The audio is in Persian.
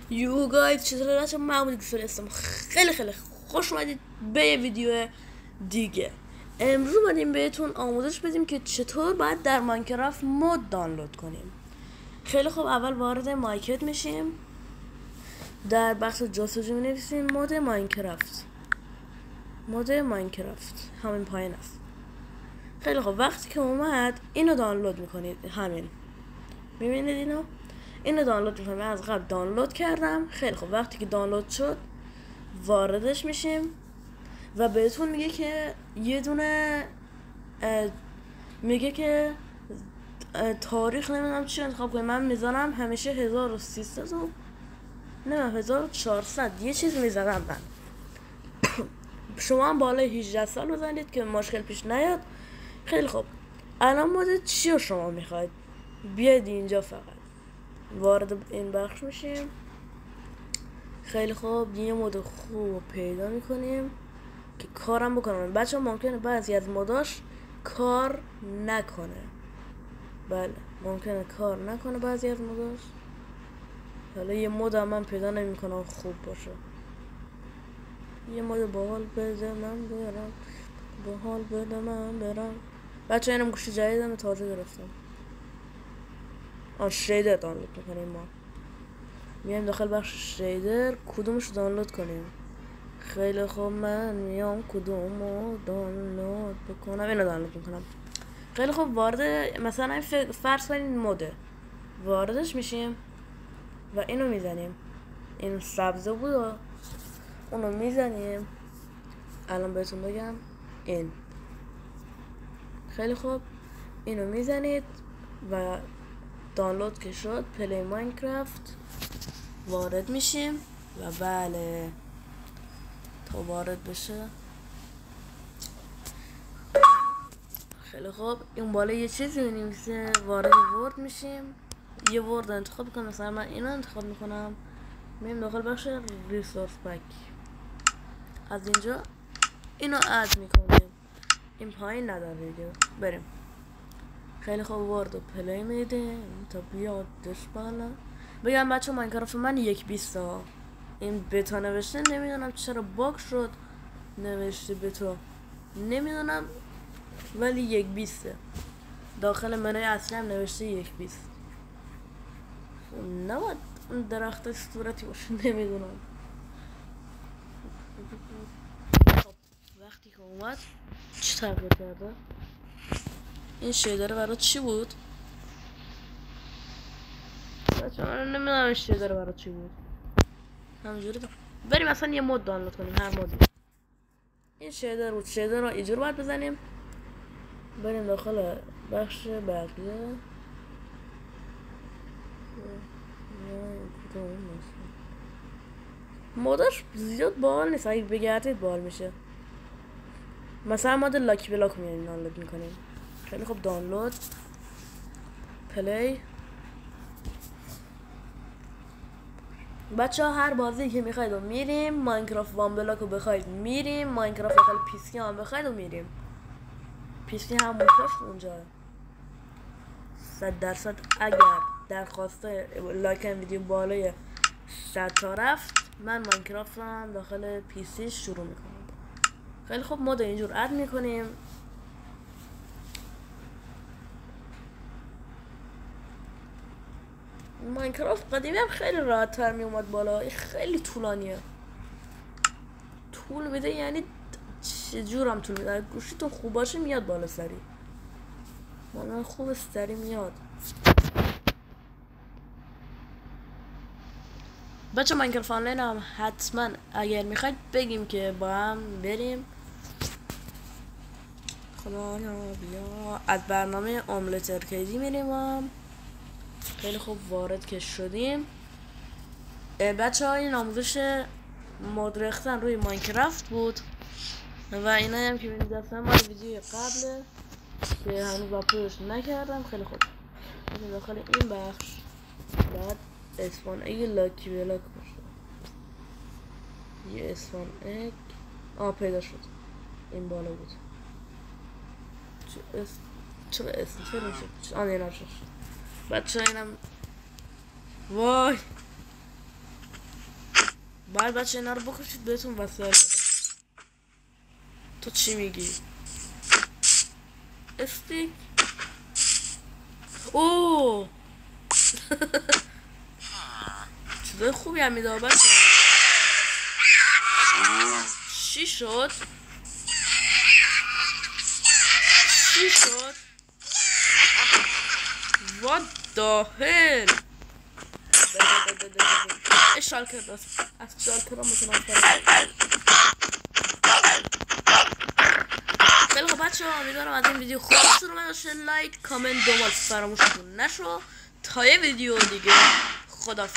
یو گایز چطور هستم؟ من عبود کسوری هستم. خیلی خوش اومدید به یه ویدیو دیگه. امروز اومدیم بهتون آموزش بدیم که چطور باید در ماینکرافت مود دانلود کنیم. خیلی خوب، اول وارد مایکت میشیم، در بخش جستجو مینویسیم مود ماینکرافت. مود ماینکرافت همین پایین است. خیلی خوب، وقتی که اومد اینو دانلود میکنید. همین میبینید اینو دانلود میکنم. من از قبل دانلود کردم. خیلی خوب، وقتی که دانلود شد واردش میشیم و بهتون میگه که یه دونه میگه که تاریخ نمیدونم چی انتخاب کنیم. من میزنم همیشه 1300 و نه 1400 یه چیز میزنم من. شما هم بالای 18 سال بزنید که مشکل پیش نیاد. خیلی خوب، الان مود چی رو شما میخواید؟ بیاید اینجا، فقط وارد این بخش میشیم. خیلی خوب، یه مود خوب پیدا میکنیم که کارم بکنم. بچه ممکنه بعضی از موداش کار نکنه. بله، ممکنه کار نکنه بعضی از موداش. حالا یه مود من پیدا نمیکنم خوب باشه. یه مود باحال بده من برم، باحال بده من برم. بچه اینم گوشی جدیدم تازه گرفتم. شیدر دانلود میکنیم. ما میایم داخل بخش شیدر، کدومش دانلود کنیم؟ خیلی خوب، من میام کدومو دانلود بکنم. اینو دانلود میکنم. خیلی خوب، وارد مثلا فرض کنید موده، واردش میشیم و اینو میزنیم. این سبزه بود، اونو میزنیم. الان بهتون بگم این. خیلی خوب، اینو میزنید و دانلود که شد پلی ماینکرافت وارد میشیم و بله، تا وارد بشه. خیلی خوب، این بالا یه چیزی می‌نویسه وارد ورد میشیم. یه ورد انتخاب کنم، مثلا من اینو انتخاب میکنم. میریم داخل بخش ریسورس پک، از اینجا اینو اد میکنیم. این پایین نداره دیگه، بریم. خیلی خوب، ورد و پلی میدیم تا بیادش بالا. بگم بچه ماینکرافت من 1.20 این بتا نوشته، نمیدونم چرا باگ شد نوشته بتا، نمیدونم، ولی 1.20 داخل منوی اصلی هم نوشته 1.20. نباید اون درخت صورتی باشه، نمیدونم. وقتی که اومد چی تغییر کرده؟ این شیدر برای چی بود؟ بچه من نمیدونم این شیدر برای چی بود. همجوری بریم مثلا یه مود دانلود کنیم، هر مودی. این شیدر بود، شیدر رو اینجور باید بزنیم. بریم داخل بخش بقیه. موداش زیاد باحال نیست، اگه بگردید باحال میشه. مثلا مود لاکی بلاک میاریم دانلود میکنیم. خیلی خوب، دانلود پلی. بچه ها هر بازی که میخواید و میریم. ماینکرافت وان بلاک رو بخواید میریم، ماینکرافت داخل پیسی هم بخواید و میریم. پیسی هم مونتاش اونجا 100%. اگر درخواست لایک این ویدیو بالای 100 تا رفت، من ماینکرافت هم داخل پیسی شروع میکنم. خیلی خوب، مود اینجور اد میکنیم. ماینکرافت قدیمی هم خیلی راحت تر می اومد بالا. این خیلی طولانیه، طول میده، یعنی چجور هم طول میده. گوشیتون خوب باشه میاد بالا سری. من خوب سری میاد. بچه ماینکرافت آنلاین هم حتما اگر میخواید بگیم که با هم بریم. خدا بیا، از برنامه املت ارکیدی میریم هم. خیلی خوب، وارد که شدیم. بچه ها این آموزش مود ریختن روی ماینکرافت بود و اینا هم که بینید دستم مال ویدیو قبله که هنوز آپلودش نکردم. خیلی خوب، داخل این بخش بعد اسپان اگ لاکی بلاک باشه. یه اسپان اگ پیدا شد، این بالا بود. چرا اسم چرا شد؟ اینا شد. بچه اینم وای باید بچه اینا رو بکشید بهتون وسایل بده. تو چی میگی؟ استیک اوه چیزای خوبی هم میده بچه. چی شد؟ چی شد؟ What the hell؟ شالکر راست از شالکر هم متنفرم. خیلی خب بچه ها، امیدوارم از این ویدیو خوشتون اومد باشه. لایک کامنت دوبار فراموشتون نشو. تا یه ویدیو دیگه، خدا